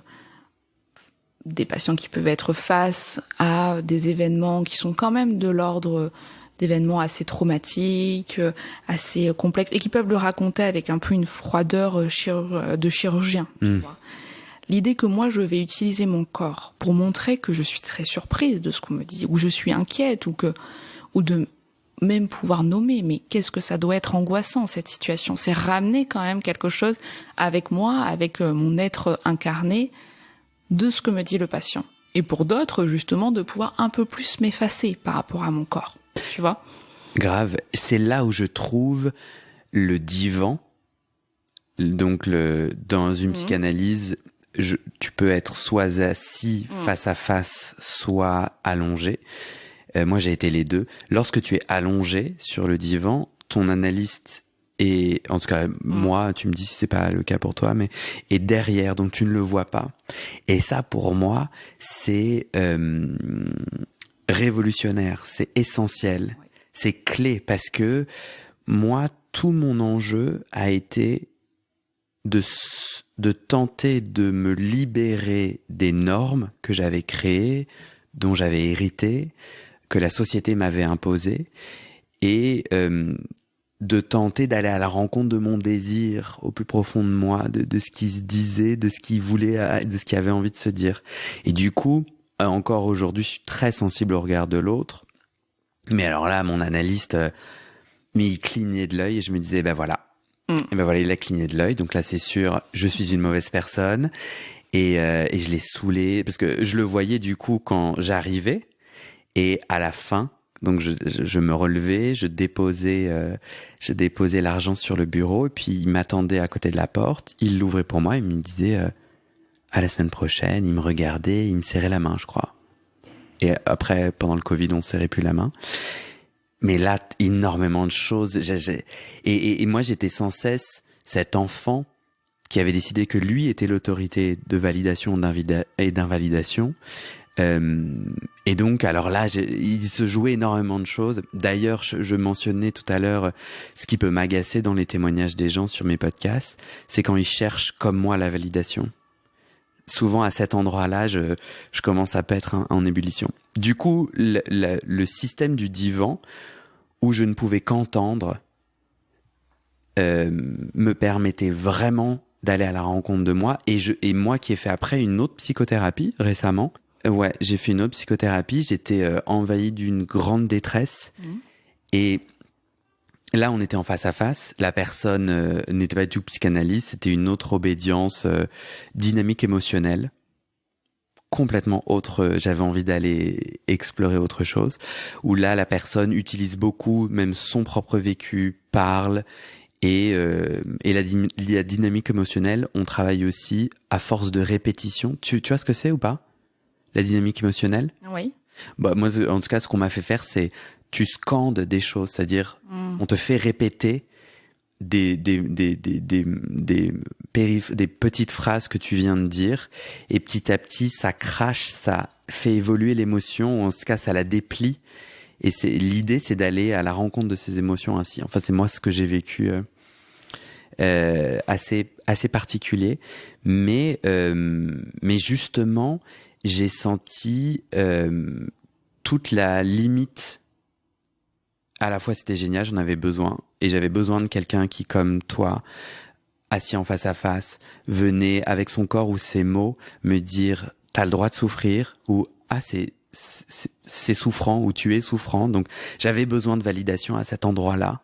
des patients qui peuvent être face à des événements qui sont quand même de l'ordre d'événements assez traumatiques, assez complexes, et qui peuvent le raconter avec un peu une froideur de chirurgien. Tu vois. L'idée que moi, je vais utiliser mon corps pour montrer que je suis très surprise de ce qu'on me dit, ou je suis inquiète, ou de même pouvoir nommer, mais qu'est-ce que ça doit être angoissant, cette situation. C'est ramener quand même quelque chose avec moi, avec mon être incarné, de ce que me dit le patient. Et pour d'autres, justement, de pouvoir un peu plus m'effacer par rapport à mon corps. Tu vois ? Grave. C'est là où je trouve le divan. Donc, dans une psychanalyse, tu peux être soit assis face à face, soit allongé. Moi, j'ai été les deux. Lorsque tu es allongé sur le divan, ton analyste et en tout cas moi, tu me dis si c'est pas le cas pour toi, mais est derrière, donc tu ne le vois pas. Et ça, pour moi, c'est révolutionnaire, c'est essentiel, c'est clé, parce que moi, tout mon enjeu a été de tenter de me libérer des normes que j'avais créées, dont j'avais hérité, que la société m'avait imposées, et de tenter d'aller à la rencontre de mon désir au plus profond de moi, de ce qui se disait, de ce qu'il voulait, de ce qu'il avait envie de se dire. Et du coup, encore aujourd'hui, je suis très sensible au regard de l'autre. Mais alors là, mon analyste, mais il clignait de l'œil et je me disais, ben voilà. Et ben voilà, il a cligné de l'œil. Donc là, c'est sûr, je suis une mauvaise personne. Et je l'ai saoulé parce que je le voyais du coup quand j'arrivais. Et à la fin, donc je me relevais, je déposais l'argent sur le bureau, et puis il m'attendait à côté de la porte, il l'ouvrait pour moi, il me disait à la semaine prochaine, il me regardait, il me serrait la main, je crois. Et après, pendant le Covid, on serrait plus la main. Mais là, énormément de choses. Et moi, j'étais sans cesse cet enfant qui avait décidé que lui était l'autorité de validation et d'invalidation. Et donc, alors là, il se jouait énormément de choses. D'ailleurs, je mentionnais tout à l'heure ce qui peut m'agacer dans les témoignages des gens sur mes podcasts, c'est quand ils cherchent, comme moi, la validation. Souvent, à cet endroit-là, je commence à paître en ébullition. Du coup, le système du divan, où je ne pouvais qu'entendre, me permettait vraiment d'aller à la rencontre de moi. Et moi qui ai fait après une autre psychothérapie récemment, ouais, j'ai fait une autre psychothérapie, j'étais envahi d'une grande détresse. Et là, on était en face à face. La personne n'était pas du tout psychanalyste, c'était une autre obédience dynamique émotionnelle. Complètement autre, j'avais envie d'aller explorer autre chose. Où là, la personne utilise beaucoup, même son propre vécu, parle. Et la dynamique émotionnelle, on travaille aussi à force de répétition. Tu vois ce que c'est ou pas ? La dynamique émotionnelle ? Oui. Bah, moi, en tout cas, ce qu'on m'a fait faire, c'est tu scandes des choses, c'est-à-dire on te fait répéter des petites phrases que tu viens de dire, et petit à petit ça crache, ça fait évoluer l'émotion, ou en tout cas ça la déplie, et l'idée c'est d'aller à la rencontre de ces émotions ainsi. Enfin c'est moi ce que j'ai vécu, assez particulier, mais justement j'ai senti toute la limite. À la fois c'était génial, j'en avais besoin, et j'avais besoin de quelqu'un qui, comme toi, assis en face à face, venait avec son corps ou ses mots me dire t'as le droit de souffrir, ou ah c'est souffrant, ou tu es souffrant. Donc j'avais besoin de validation à cet endroit-là,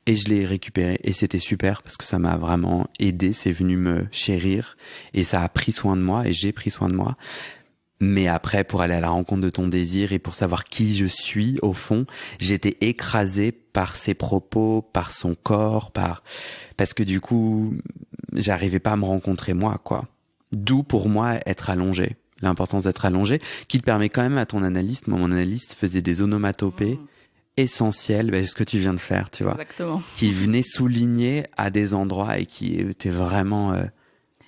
et je l'ai récupéré, et c'était super parce que ça m'a vraiment aidé, c'est venu me chérir, et ça a pris soin de moi, et j'ai pris soin de moi. Mais après, pour aller à la rencontre de ton désir et pour savoir qui je suis, au fond, j'étais écrasé par ses propos, par son corps, parce que du coup, j'arrivais pas à me rencontrer moi, quoi. D'où pour moi être allongé, l'importance d'être allongé, qui te permet quand même à ton analyste. Moi, mon analyste faisait des onomatopées essentielles, ce que tu viens de faire, tu vois. Exactement. Qui venaient souligner à des endroits et qui étaient vraiment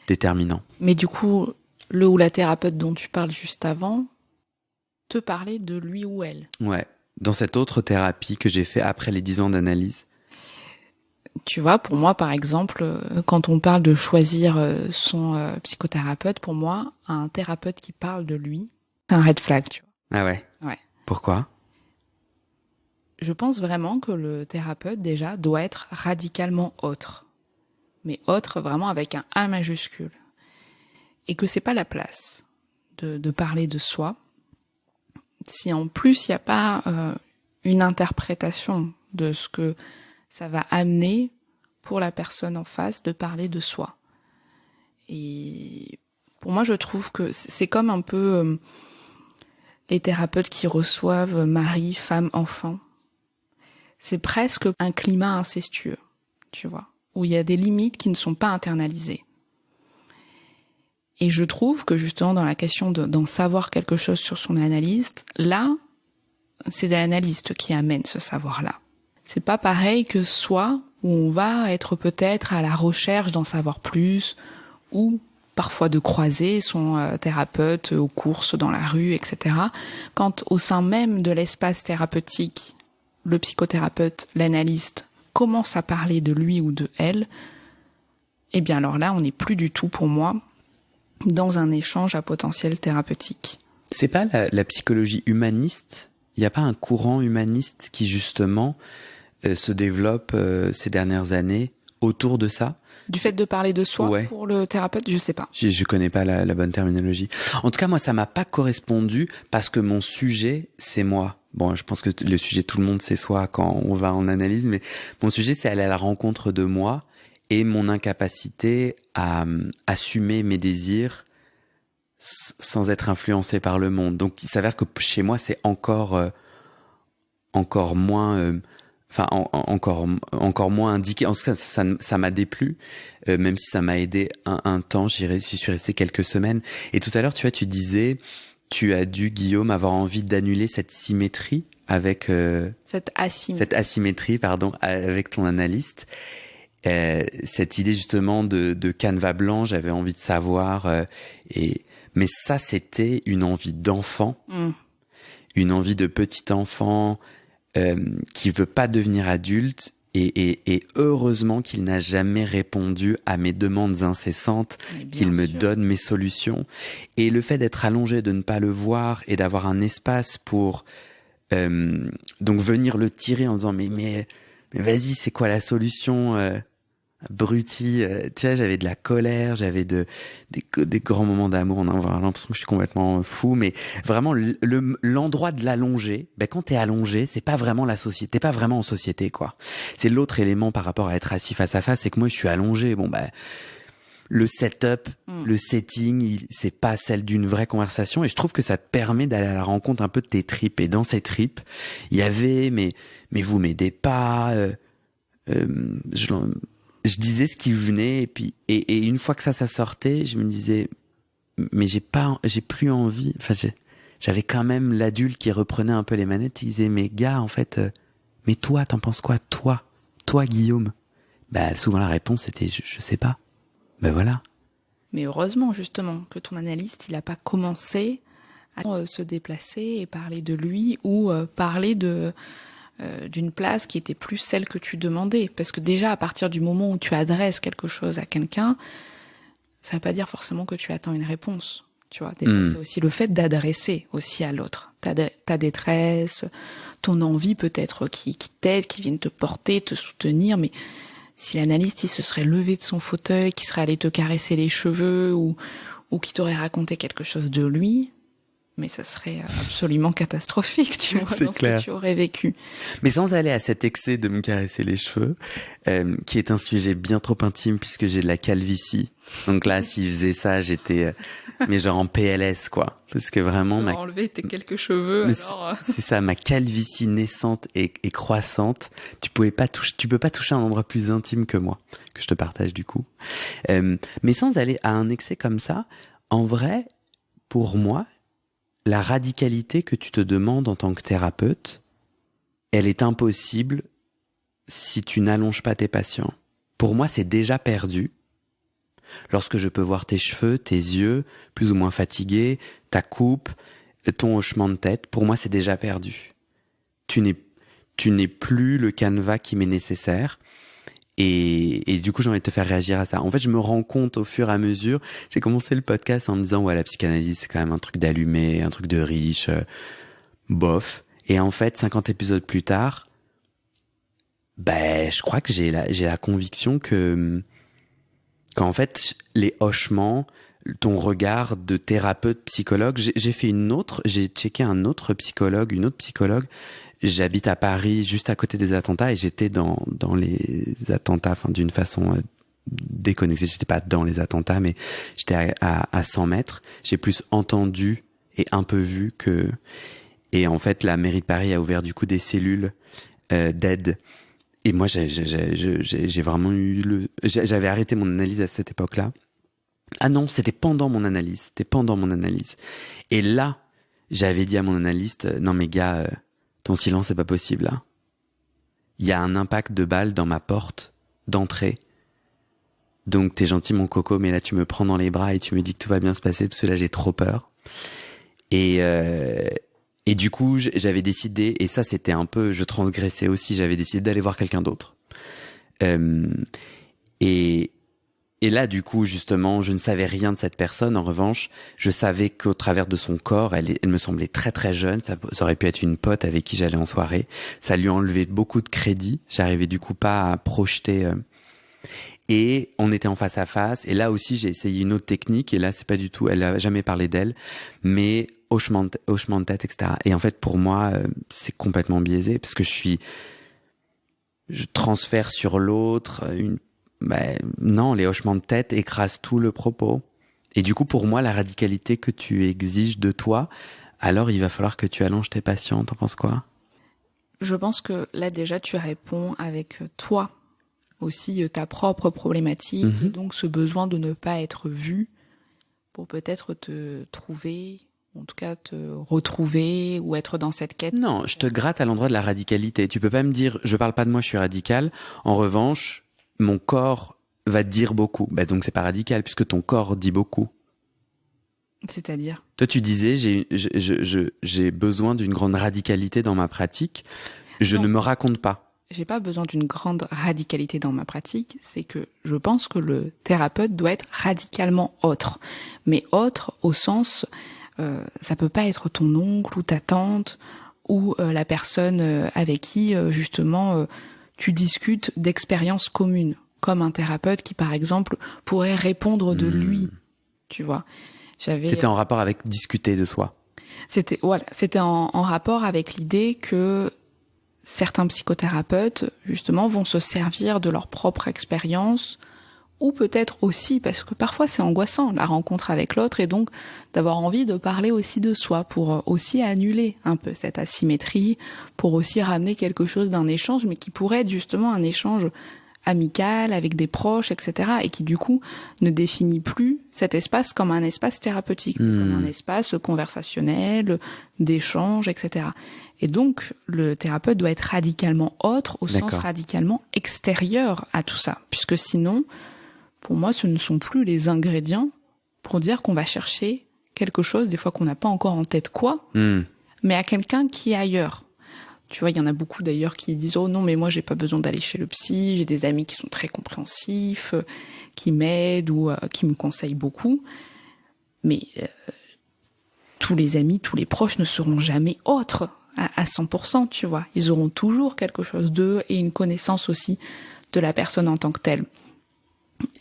déterminants. Mais du coup, le ou la thérapeute dont tu parles juste avant te parlait de lui ou elle. Ouais. Dans cette autre thérapie que j'ai fait après les 10 ans d'analyse. Tu vois, pour moi, par exemple, quand on parle de choisir son psychothérapeute, pour moi, un thérapeute qui parle de lui, c'est un red flag, tu vois. Ah ouais? Ouais. Pourquoi? Je pense vraiment que le thérapeute, déjà, doit être radicalement autre. Mais autre vraiment avec un A majuscule. Et que c'est pas la place de parler de soi. Si en plus il n'y a pas une interprétation de ce que ça va amener pour la personne en face de parler de soi. Et pour moi, je trouve que c'est comme un peu les thérapeutes qui reçoivent mari, femme, enfant. C'est presque un climat incestueux, tu vois, où il y a des limites qui ne sont pas internalisées. Et je trouve que justement dans la question d'en savoir quelque chose sur son analyste, là, c'est l'analyste qui amène ce savoir-là. C'est pas pareil que soi, où on va être peut-être à la recherche d'en savoir plus, ou parfois de croiser son thérapeute aux courses, dans la rue, etc. Quand au sein même de l'espace thérapeutique, le psychothérapeute, l'analyste, commence à parler de lui ou de elle, eh bien alors là, on n'est plus du tout pour moi dans un échange à potentiel thérapeutique. C'est pas la psychologie humaniste? Il n'y a pas un courant humaniste qui justement se développe ces dernières années autour de ça? Du fait de parler de soi, ouais. Pour le thérapeute, je sais pas. Je connais pas la bonne terminologie. En tout cas, moi, ça m'a pas correspondu parce que mon sujet, c'est moi. Bon, je pense que le sujet, tout le monde sait soi quand on va en analyse, mais mon sujet, c'est aller à la rencontre de moi et mon incapacité à assumer mes désirs sans être influencé par le monde. Donc, il s'avère que chez moi, c'est encore moins, encore moins indiqué. En tout cas, ça m'a déplu, même si ça m'a aidé un temps. J'y suis resté quelques semaines. Et tout à l'heure, tu vois, tu disais, tu as dû, Guillaume, avoir envie d'annuler cette symétrie avec cette asymétrie, pardon, avec ton analyste. Cette idée justement de canevas blanc, j'avais envie de savoir. Mais ça, c'était une envie d'enfant, une envie de petit enfant qui veut pas devenir adulte. Et heureusement qu'il n'a jamais répondu à mes demandes incessantes, qu'il me donne mes solutions. Et le fait d'être allongé, de ne pas le voir et d'avoir un espace pour donc venir le tirer en disant mais vas-y, c'est quoi la solution abruti, tu vois, j'avais de la colère, j'avais des grands moments d'amour, on a l'impression que je suis complètement fou, mais vraiment l'endroit de l'allonger, quand t'es allongé, c'est pas vraiment la société, t'es pas vraiment en société, quoi. C'est l'autre élément par rapport à être assis face à face, c'est que moi je suis allongé, le setup, le setting, c'est pas celle d'une vraie conversation, et je trouve que ça te permet d'aller à la rencontre un peu de tes tripes, et dans ces tripes, il y avait, mais vous m'aidez pas, je disais ce qui venait, et puis et une fois que ça sortait, je me disais mais j'ai plus envie. Enfin, j'avais quand même l'adulte qui reprenait un peu les manettes. Il disait mais gars, en fait, mais toi, t'en penses quoi, toi Guillaume? bah souvent la réponse c'était je sais pas. Ben voilà. Mais heureusement, justement, que ton analyste, il a pas commencé à se déplacer et parler de lui ou parler d'une place qui était plus celle que tu demandais. Parce que déjà, à partir du moment où tu adresses quelque chose à quelqu'un, ça veut pas dire forcément que tu attends une réponse. Tu vois, c'est aussi le fait d'adresser aussi à l'autre. Ta détresse, ton envie peut-être qui t'aide, qui vienne te porter, te soutenir, mais si l'analyste il se serait levé de son fauteuil, qui serait allé te caresser les cheveux ou qui t'aurait raconté quelque chose de lui, mais ça serait absolument catastrophique, tu vois, c'est dans clair. ce que tu aurais vécu. Mais sans aller à cet excès de me caresser les cheveux, qui est un sujet bien trop intime puisque j'ai de la calvitie. Donc là, s'il faisait ça, j'étais mais genre en PLS quoi, parce que vraiment Tu vas enlever tes quelques cheveux. Mais alors c'est ça, ma calvitie naissante et croissante. Tu peux pas toucher un endroit plus intime que moi, que je te partage du coup. Mais sans aller à un excès comme ça, en vrai, pour moi, la radicalité que tu te demandes en tant que thérapeute, elle est impossible si tu n'allonges pas tes patients. Pour moi, c'est déjà perdu. Lorsque je peux voir tes cheveux, tes yeux, plus ou moins fatigués, ta coupe, ton hochement de tête, pour moi, c'est déjà perdu. Tu n'es plus le canevas qui m'est nécessaire. Et du coup, j'ai envie de te faire réagir à ça. En fait, je me rends compte au fur et à mesure. J'ai commencé le podcast en me disant, ouais, la psychanalyse, c'est quand même un truc d'allumé, un truc de riche, bof. Et en fait, 50 épisodes plus tard, ben, je crois que j'ai la conviction qu'en fait, les hochements, ton regard de thérapeute, psychologue, j'ai checké une autre psychologue. J'habite à Paris, juste à côté des attentats, et j'étais dans les attentats, enfin, d'une façon déconnectée. J'étais pas dans les attentats, mais j'étais à 100 mètres. J'ai plus entendu et un peu vu que, et en fait, la mairie de Paris a ouvert du coup des cellules d'aide. Et moi, j'ai vraiment j'avais arrêté mon analyse à cette époque-là. Ah non, c'était pendant mon analyse. Et là, j'avais dit à mon analyste, non mais gars, ton silence c'est pas possible là. Il y a un impact de balle dans ma porte d'entrée. Donc t'es gentil mon coco, mais là tu me prends dans les bras et tu me dis que tout va bien se passer parce que là j'ai trop peur. Et du coup, j'avais décidé, et ça c'était un peu, je transgressais aussi, j'avais décidé d'aller voir quelqu'un d'autre. Et là, du coup, justement, je ne savais rien de cette personne. En revanche, je savais qu'au travers de son corps, elle me semblait très très jeune. Ça aurait pu être une pote avec qui j'allais en soirée. Ça lui enlevait beaucoup de crédit. J'arrivais du coup pas à projeter. Et on était en face à face. Et là aussi, j'ai essayé une autre technique. Et là, c'est pas du tout. Elle a jamais parlé d'elle, mais hochement de tête, etc. Et en fait, pour moi, c'est complètement biaisé parce que je transfère sur l'autre non, les hochements de tête écrasent tout le propos. Et du coup, pour moi, la radicalité que tu exiges de toi, alors il va falloir que tu allonges tes patients. T'en penses quoi ? Je pense que là déjà tu réponds avec toi aussi ta propre problématique et donc ce besoin de ne pas être vu pour peut-être te trouver, en tout cas te retrouver ou être dans cette quête. Non, je te gratte à l'endroit de la radicalité. Tu peux pas me dire, je parle pas de moi, je suis radical. En revanche, mon corps va dire beaucoup. Bah donc c'est pas radical puisque ton corps dit beaucoup. C'est-à-dire ? Toi tu disais j'ai besoin d'une grande radicalité dans ma pratique. Je ne me raconte pas. J'ai pas besoin d'une grande radicalité dans ma pratique, c'est que je pense que le thérapeute doit être radicalement autre. Mais autre au sens, ça peut pas être ton oncle ou ta tante ou la personne avec qui justement tu discutes d'expériences communes, comme un thérapeute qui par exemple pourrait répondre de lui, tu vois. C'était en rapport avec discuter de soi. C'était en rapport avec l'idée que certains psychothérapeutes, justement, vont se servir de leur propre expérience, ou peut-être aussi, parce que parfois c'est angoissant, la rencontre avec l'autre, et donc d'avoir envie de parler aussi de soi, pour aussi annuler un peu cette asymétrie, pour aussi ramener quelque chose d'un échange, mais qui pourrait être justement un échange amical, avec des proches, etc. et qui du coup ne définit plus cet espace comme un espace thérapeutique, comme un espace conversationnel, d'échange, etc. Et donc le thérapeute doit être radicalement autre, au sens radicalement extérieur à tout ça, puisque sinon, pour moi, ce ne sont plus les ingrédients pour dire qu'on va chercher quelque chose, des fois qu'on n'a pas encore en tête quoi, mais à quelqu'un qui est ailleurs. Tu vois, il y en a beaucoup d'ailleurs qui disent « Oh non, mais moi, j'ai pas besoin d'aller chez le psy, j'ai des amis qui sont très compréhensifs, qui m'aident ou qui me conseillent beaucoup. » Mais tous les amis, tous les proches ne seront jamais autres à 100%, tu vois. Ils auront toujours quelque chose d'eux et une connaissance aussi de la personne en tant que telle.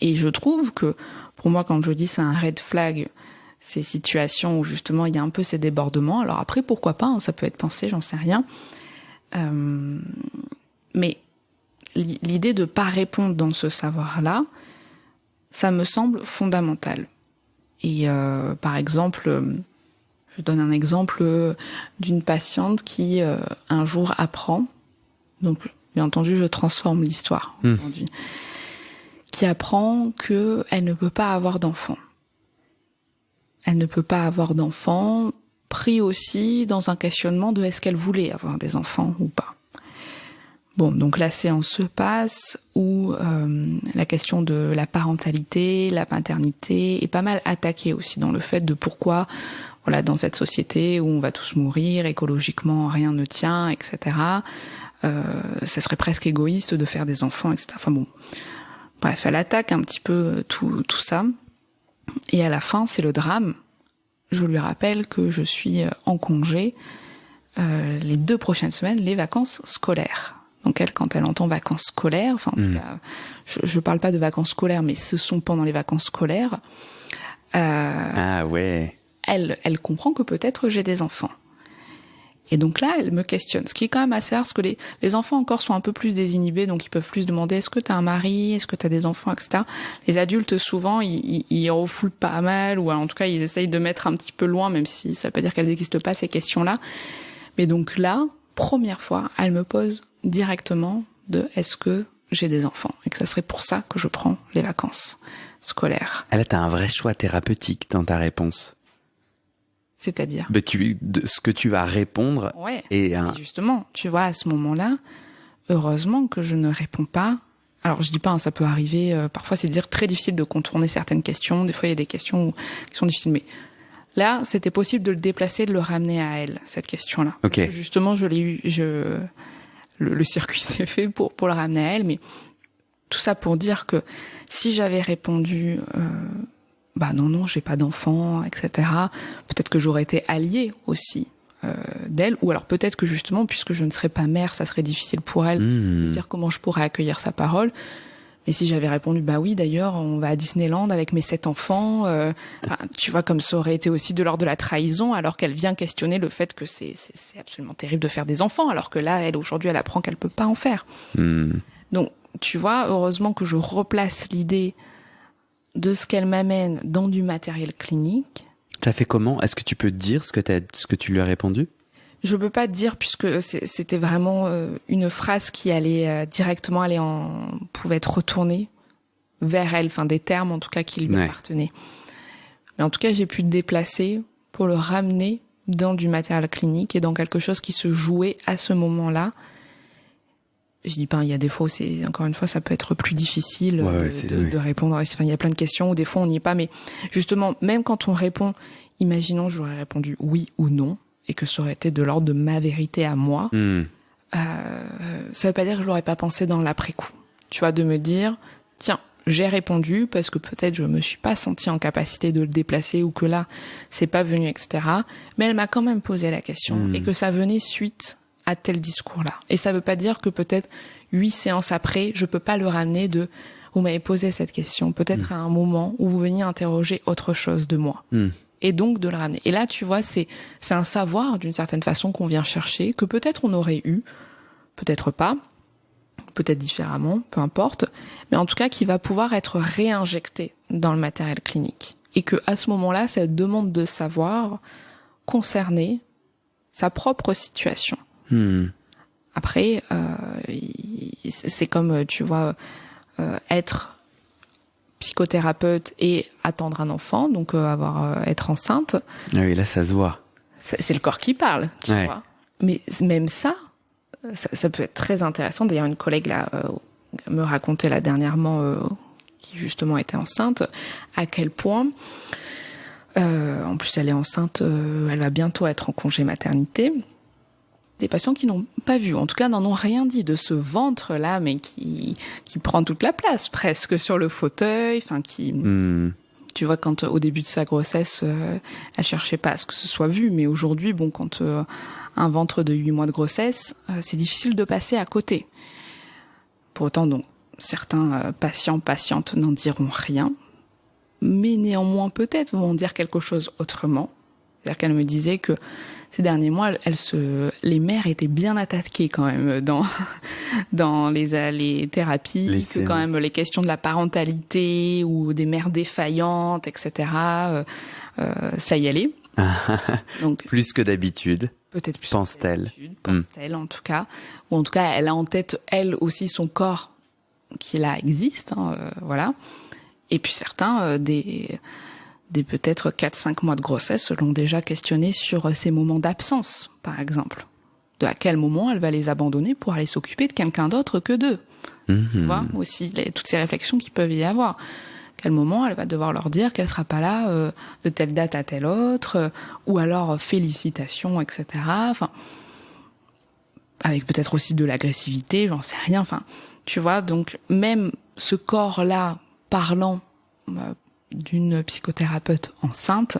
Et je trouve que, pour moi, quand je dis c'est un red flag, ces situations où justement il y a un peu ces débordements, alors après, pourquoi pas, hein, ça peut être pensé, j'en sais rien. Mais l'idée de pas répondre dans ce savoir-là, ça me semble fondamental. Et par exemple, je donne un exemple d'une patiente qui un jour apprend, donc bien entendu je transforme l'histoire aujourd'hui, qui apprend que elle ne peut pas avoir d'enfant. Elle ne peut pas avoir d'enfant, pris aussi dans un questionnement de est-ce qu'elle voulait avoir des enfants ou pas. Bon, donc la séance se passe où la question de la parentalité, la paternité est pas mal attaquée aussi dans le fait de pourquoi, voilà, dans cette société où on va tous mourir, écologiquement rien ne tient, etc. Ça serait presque égoïste de faire des enfants, etc. Enfin bon, bref, elle attaque un petit peu tout ça. Et à la fin, c'est le drame. Je lui rappelle que je suis en congé les 2 prochaines semaines, les vacances scolaires. Donc elle, quand elle entend vacances scolaires, enfin en tout cas, je parle pas de vacances scolaires, mais ce sont pendant les vacances scolaires. Ah ouais. Elle comprend que peut-être j'ai des enfants. Et donc là, elle me questionne, ce qui est quand même assez rare, parce que les enfants encore sont un peu plus désinhibés, donc ils peuvent plus demander est-ce que t'as un mari, est-ce que t'as des enfants, etc. Les adultes, souvent, ils refoulent pas mal, ou en tout cas, ils essayent de mettre un petit peu loin, même si ça veut pas dire qu'elles n'existent pas, ces questions-là. Mais donc là, première fois, elle me pose directement de est-ce que j'ai des enfants, et que ça serait pour ça que je prends les vacances scolaires. Là, t'as un vrai choix thérapeutique dans ta réponse. C'est-à-dire ce que tu vas répondre. Ouais. Et justement, tu vois, à ce moment-là, heureusement que je ne réponds pas. Alors, je dis pas, hein, ça peut arriver. Parfois, c'est dire très difficile de contourner certaines questions. Des fois, il y a des questions qui sont difficiles. Mais là, c'était possible de le déplacer, de le ramener à elle, cette question-là. Ok. Parce que justement, je l'ai eu. Le circuit s'est fait pour le ramener à elle. Mais tout ça pour dire que si j'avais répondu bah non, j'ai pas d'enfant, etc. Peut-être que j'aurais été alliée aussi d'elle, ou alors peut-être que justement, puisque je ne serais pas mère, ça serait difficile pour elle de se dire comment je pourrais accueillir sa parole. Mais si j'avais répondu, bah oui, d'ailleurs, on va à Disneyland avec mes 7 enfants, tu vois, comme ça aurait été aussi de l'ordre de la trahison, alors qu'elle vient questionner le fait que c'est absolument terrible de faire des enfants, alors que là, elle, aujourd'hui, elle apprend qu'elle peut pas en faire. Donc, tu vois, heureusement que je replace l'idée de ce qu'elle m'amène dans du matériel clinique. T'as fait comment ? Est-ce que tu peux dire ce que tu lui as répondu ? Je peux pas te dire, puisque c'était vraiment une phrase qui allait directement pouvait être retournée vers elle, enfin des termes en tout cas qui lui appartenaient. Mais en tout cas, j'ai pu le déplacer pour le ramener dans du matériel clinique et dans quelque chose qui se jouait à ce moment-là. Je dis pas, il y a des fois où encore une fois, ça peut être plus difficile de répondre. Enfin, il y a plein de questions où des fois on n'y est pas, mais justement, même quand on répond, imaginons j'aurais répondu oui ou non, et que ça aurait été de l'ordre de ma vérité à moi, ça veut pas dire que je l'aurais pas pensé dans l'après-coup. Tu vois, de me dire, tiens, j'ai répondu parce que peut-être je me suis pas sentie en capacité de le déplacer ou que là, c'est pas venu, etc. Mais elle m'a quand même posé la question et que ça venait suite à tel discours-là. Et ça veut pas dire que peut-être 8 séances après, je peux pas le ramener de vous m'avez posé cette question, peut-être à un moment où vous veniez interroger autre chose de moi. Et donc de le ramener. Et là, tu vois, c'est un savoir d'une certaine façon qu'on vient chercher, que peut-être on aurait eu, peut-être pas, peut-être différemment, peu importe, mais en tout cas qui va pouvoir être réinjecté dans le matériel clinique. Et que à ce moment-là, cette demande de savoir concernait sa propre situation. Après, c'est comme, tu vois, être psychothérapeute et attendre un enfant, donc être enceinte. Ah oui, là ça se voit. C'est le corps qui parle, tu vois. Mais même ça peut être très intéressant. D'ailleurs, une collègue là me racontait là dernièrement, qui justement était enceinte, à quel point, en plus elle est enceinte, elle va bientôt être en congé maternité. Des patients qui n'ont pas vu, en tout cas n'en ont rien dit de ce ventre là, mais qui prend toute la place presque sur le fauteuil, enfin qui. Tu vois, quand au début de sa grossesse, elle cherchait pas à ce que ce soit vu, mais aujourd'hui, bon, quand un ventre de 8 mois de grossesse, c'est difficile de passer à côté. Pour autant, donc, certains patientes n'en diront rien, mais néanmoins peut-être vont dire quelque chose autrement. C'est-à-dire qu'elle me disait que ces derniers mois, les mères étaient bien attaquées quand même dans les thérapies, que quand même les questions de la parentalité ou des mères défaillantes, etc. Ça y allait. Donc plus que d'habitude. Peut-être plus. Pense-t-elle. Pense-t-elle en tout cas, ou en tout cas, elle a en tête elle aussi son corps qui là existe, voilà. Et puis certains des peut-être 4-5 mois de grossesse l'ont déjà questionné sur ces moments d'absence, par exemple. De à quel moment elle va les abandonner pour aller s'occuper de quelqu'un d'autre que d'eux. Tu vois, aussi, toutes ces réflexions qui peuvent y avoir. Quel moment elle va devoir leur dire qu'elle sera pas là de telle date à telle autre, ou alors félicitations, etc. Enfin, avec peut-être aussi de l'agressivité, j'en sais rien. Enfin, tu vois, donc même ce corps-là parlant d'une psychothérapeute enceinte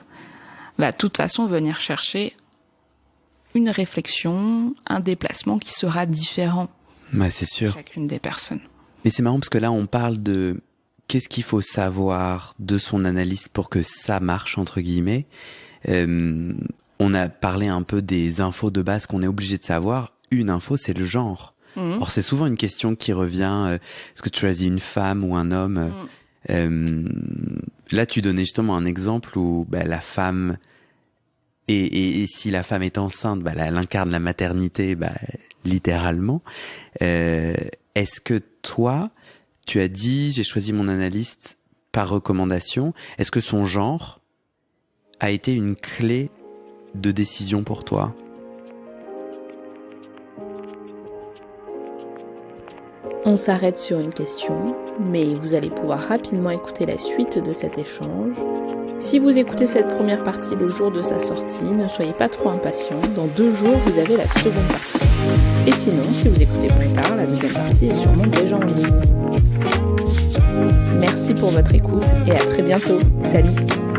va de toute façon venir chercher une réflexion, un déplacement qui sera différent. C'est sûr. Pour chacune des personnes. Mais c'est marrant parce que là on parle de qu'est-ce qu'il faut savoir de son analyste pour que ça marche entre guillemets. On a parlé un peu des infos de base qu'on est obligé de savoir. Une info, c'est le genre. Or c'est souvent une question qui revient. Est-ce que tu choisis une femme ou un homme Là, tu donnais justement un exemple où la femme, et si la femme est enceinte, elle incarne la maternité, littéralement. Est-ce que toi, tu as dit, j'ai choisi mon analyste par recommandation. Est-ce que son genre a été une clé de décision pour toi ? On s'arrête sur une question, mais vous allez pouvoir rapidement écouter la suite de cet échange. Si vous écoutez cette première partie le jour de sa sortie, ne soyez pas trop impatients, dans 2 jours vous avez la seconde partie. Et sinon, si vous écoutez plus tard, la deuxième partie est sûrement déjà en ligne. Merci pour votre écoute et à très bientôt. Salut!